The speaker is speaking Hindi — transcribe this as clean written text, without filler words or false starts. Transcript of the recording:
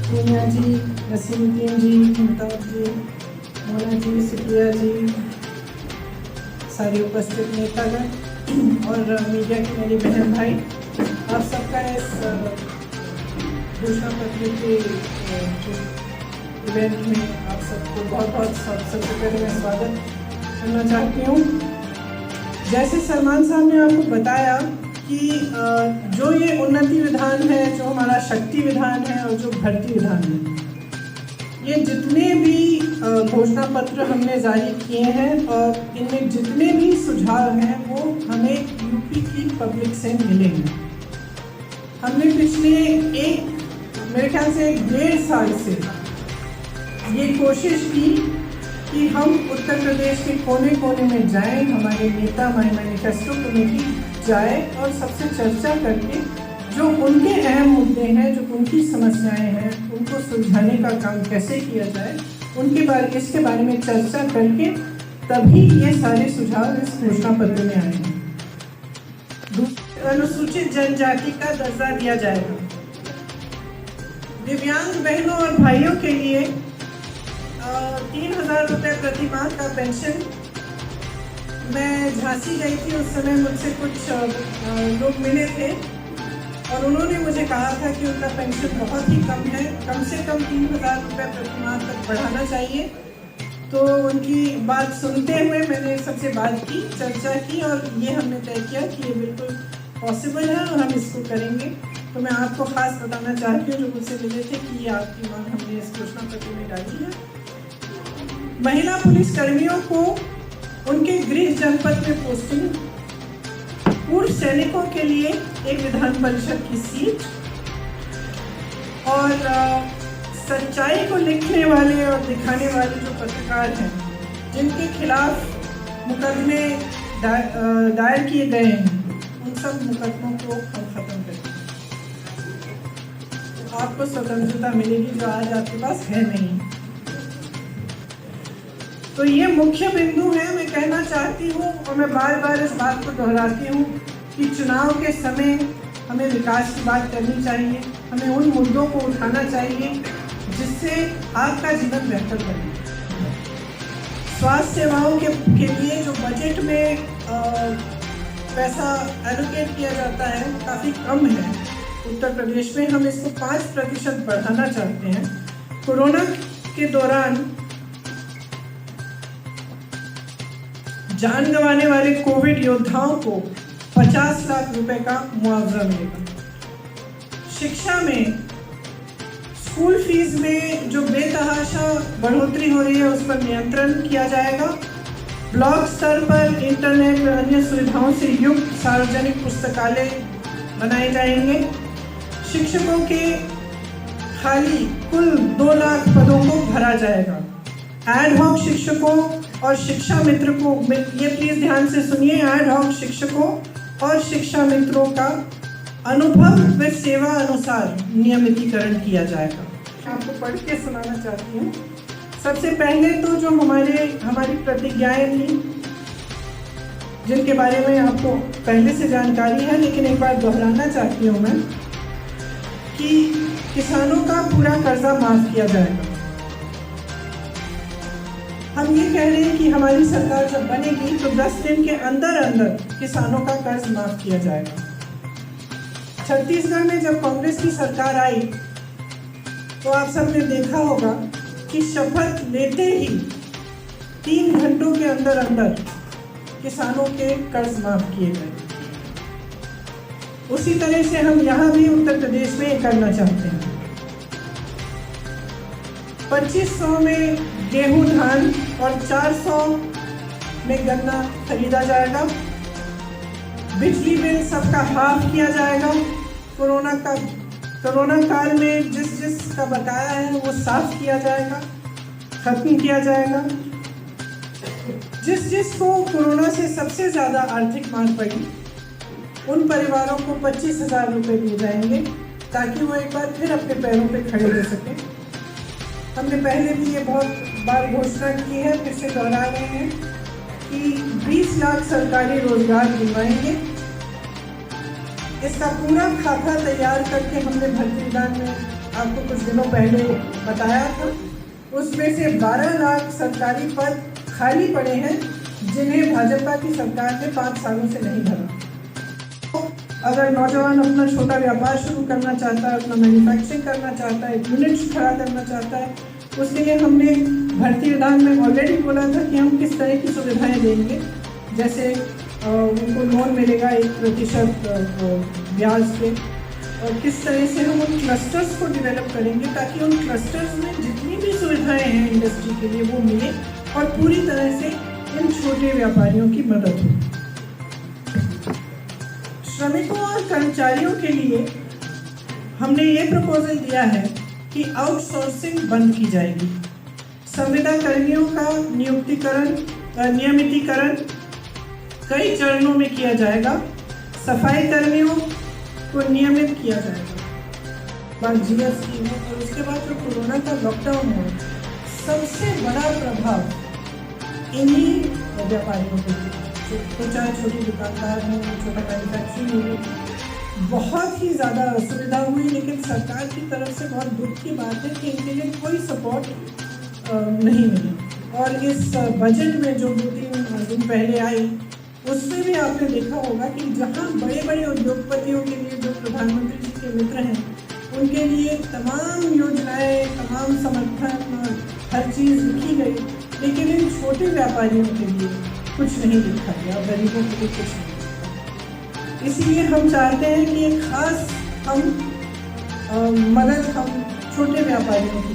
सोनिया जी, नसीमुद्दीन जी, मुमताज जी, मोना जी, सुप्रिया जी, सारे उपस्थित नेतागण और मीडिया के मेरे बहन भाई, आप सबका इस घोषणा पत्र के इवेंट में आप सबको बहुत बहुत सबसे पहले मैं स्वागत करना चाहती हूँ। जैसे सलमान साहब ने आपको बताया कि जो ये उन्नति विधान है, जो हमारा शक्ति विधान है और जो भर्ती विधान है, ये जितने भी घोषणा पत्र हमने जारी किए हैं और इनमें जितने भी सुझाव हैं वो हमें यूपी की पब्लिक से मिले हैं। हमने पिछले मेरे ख्याल से 1.5 साल से ये कोशिश की कि हम उत्तर प्रदेश के कोने कोने में जाएं, हमारे नेता, हमारी मैनिफेस्टो कमेटी जाए और सबसे चर्चा करके जो उनके अहम मुद्दे हैं, जो उनकी समस्याएं हैं, उनको सुलझाने का काम कैसे किया जाए, इसके बारे में चर्चा करके तभी ये सारे सुझाव इस घोषणा पत्र में आए हैं। अनुसूचित जनजाति का दर्जा दिया जाएगा। दिव्यांग बहनों और भाइयों के लिए 3000 रुपये प्रति माह का पेंशन। मैं झांसी गई थी, उस समय मुझसे कुछ लोग मिले थे और उन्होंने मुझे कहा था कि उनका पेंशन बहुत ही कम है, कम से कम 3000 रुपये प्रति माह तक बढ़ाना चाहिए। तो उनकी बात सुनते हुए मैंने सबसे बात की, चर्चा की और ये हमने तय किया कि ये बिल्कुल पॉसिबल है और हम इसको करेंगे। तो मैं आपको खास बताना चाहती हूँ जो मुझसे मिले थे कि ये आपकी मांग हमने इस घोषणा पत्र में डाली है। महिला पुलिस कर्मियों को उनके गृह जनपद में पोस्टिंग, पूर्व सैनिकों के लिए एक विधान परिषद की सीट और सच्चाई को लिखने वाले और दिखाने वाले जो पत्रकार हैं, जिनके खिलाफ मुकदमे दायर किए गए हैं, उन सब मुकदमों को हम खत्म करेंगे। आपको स्वतंत्रता मिलेगी जो आज आपके पास है नहीं। तो ये मुख्य बिंदु है। मैं कहना चाहती हूँ और मैं बार बार इस बात को दोहराती हूँ कि चुनाव के समय हमें विकास की बात करनी चाहिए, हमें उन मुद्दों को उठाना चाहिए जिससे आपका जीवन बेहतर बने। स्वास्थ्य सेवाओं के लिए जो बजट में पैसा एलोकेट किया जाता है काफ़ी कम है उत्तर प्रदेश में। हम इसको 5% बढ़ाना चाहते हैं। कोरोना के दौरान जान गंवाने वाले कोविड योद्धाओं को 50 लाख रुपए का मुआवजा मिलेगा। शिक्षा में स्कूल फीस में जो बेतहाशा बढ़ोतरी हो रही है उस पर नियंत्रण किया जाएगा। ब्लॉक स्तर पर इंटरनेट और अन्य सुविधाओं से युक्त सार्वजनिक पुस्तकालय बनाए जाएंगे। शिक्षकों के खाली कुल 2 लाख पदों को भरा जाएगा। एड हॉक शिक्षकों और शिक्षा मित्र को, ये प्लीज ध्यान से सुनिए, एड हॉक शिक्षकों और शिक्षा मित्रों का अनुभव व सेवा अनुसार नियमितीकरण किया जाएगा। आपको पढ़ के सुनाना चाहती हूँ। सबसे पहले तो जो हमारी प्रतिज्ञाएं थी, जिनके बारे में आपको पहले से जानकारी है, लेकिन एक बार दोहराना चाहती हूँ मैं कि किसानों का पूरा कर्जा माफ किया जाएगा। हम ये कह रहे हैं कि हमारी सरकार जब बनेगी तो 10 दिन के अंदर अंदर किसानों का कर्ज माफ किया जाएगा। छत्तीसगढ़ में जब कांग्रेस की सरकार आई तो आप सबने देखा होगा कि शपथ लेते ही 3 घंटों के अंदर अंदर किसानों के कर्ज माफ किए गए। उसी तरह से हम यहाँ भी उत्तर प्रदेश में करना चाहते हैं। 2500 में गेहूं, धान और 400 में गन्ना खरीदा जाएगा। बिजली बिल सबका हाफ किया जाएगा। कोरोना काल में जिस का बकाया है वो साफ किया जाएगा, खत्म किया जाएगा। जिसको कोरोना से सबसे ज़्यादा आर्थिक मार पड़ी उन परिवारों को 25,000 रुपये दिए जाएंगे ताकि वो एक बार फिर अपने पैरों पे खड़े हो सकें। हमने पहले भी ये बहुत बार घोषणा की है, फिर से दोहरा रहे हैं कि 20 लाख सरकारी रोजगार दिलवाएंगे। इसका पूरा खाका तैयार करके हमने भर्ती विधान में आपको कुछ दिनों पहले बताया था, उसमें से 12 लाख सरकारी पद खाली पड़े हैं जिन्हें भाजपा की सरकार ने 5 सालों से नहीं भरा। तो अगर नौजवान अपना छोटा व्यापार शुरू करना चाहता है, अपना मैन्युफैक्चरिंग करना चाहता है, एक यूनिट खड़ा करना चाहता है, उसके लिए हमने भर्ती विधान में ऑलरेडी बोला था कि हम किस तरह की सुविधाएं देंगे। जैसे उनको लोन मिलेगा 1% ब्याज पे, और किस तरह से हम उन क्लस्टर्स को डेवलप करेंगे ताकि उन क्लस्टर्स में जितनी भी सुविधाएं हैं इंडस्ट्री के लिए वो मिले और पूरी तरह से इन छोटे व्यापारियों की मदद हो। श्रमिकों और कर्मचारियों के लिए हमने ये प्रपोजल दिया है कि आउटसोर्सिंग बंद की जाएगी। संविदा कर्मियों का नियमितीकरण कई चरणों में किया जाएगा। सफाई कर्मियों को नियमित किया जाएगा, बाद जीएसटी में, और उसके बाद जो कोरोना का लॉकडाउन है, सबसे बड़ा प्रभाव इन्हीं व्यापारियों को, तो चाहे छोटे दुकानदार हों, छोटा मैन्युफैक्चरिंग यूनिट, बहुत ही ज़्यादा असुविधा हुई। लेकिन सरकार की तरफ से बहुत दुख की बात है कि इनके लिए कोई सपोर्ट नहीं मिली। और इस बजट में जो 2-3 दिन पहले आई, उसमें भी आपने देखा होगा कि जहाँ बड़े बड़े उद्योगपतियों के लिए, जो प्रधानमंत्री जी के मित्र हैं, उनके लिए तमाम योजनाएं, तमाम समर्थन और हर चीज़ लिखी गई, लेकिन इन छोटे व्यापारियों के लिए कुछ नहीं लिखा गया, गरीबों के लिए कुछ नहीं लिखा। इसीलिए हम चाहते हैं कि एक खास मदद हम छोटे व्यापारियों की